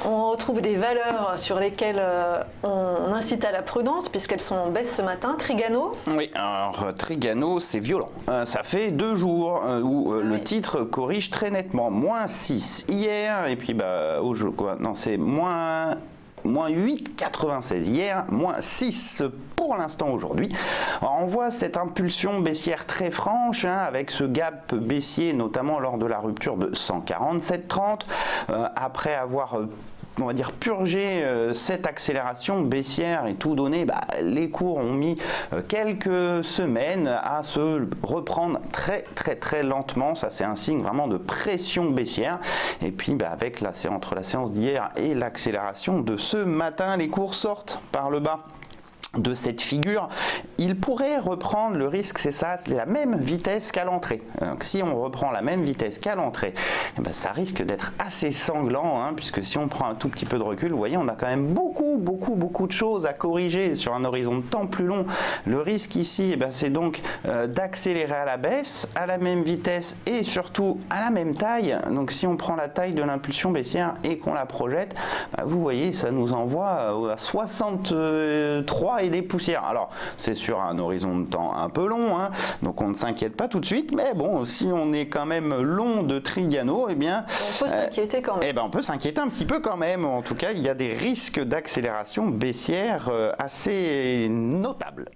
on retrouve des valeurs sur lesquelles on incite à la prudence puisqu'elles sont en baisse ce matin. Trigano. Oui, alors Trigano, c'est violent. Ça fait 2 jours où le titre corrige très nettement. Moins 6 hier, et puis c'est moins 8,96 hier, moins 6 pour l'instant aujourd'hui. On voit cette impulsion baissière très franche, avec ce gap baissier, notamment lors de la rupture de 147,30, après avoir on va dire purger cette accélération baissière et tout donné, les cours ont mis quelques semaines à se reprendre très lentement. Ça, c'est un signe vraiment de pression baissière. Et puis avec entre la séance d'hier et l'accélération de ce matin, les cours sortent par le bas de cette figure. Il pourrait reprendre, le risque c'est ça, c'est la même vitesse qu'à l'entrée. Si on reprend la même vitesse qu'à l'entrée, ça risque d'être assez sanglant, puisque si on prend un tout petit peu de recul, vous voyez, on a quand même beaucoup de choses à corriger sur un horizon de temps plus long. Le risque ici, c'est donc d'accélérer à la baisse, à la même vitesse et surtout à la même taille. Donc si on prend la taille de l'impulsion baissière et qu'on la projette, vous voyez, ça nous envoie à 63 et des poussières. Alors c'est sur un horizon de temps un peu long, donc on ne s'inquiète pas tout de suite, mais bon, si on est quand même long de Trigano, on peut s'inquiéter quand même. On peut s'inquiéter un petit peu quand même. En tout cas, il y a des risques d'accélération baissière assez notables.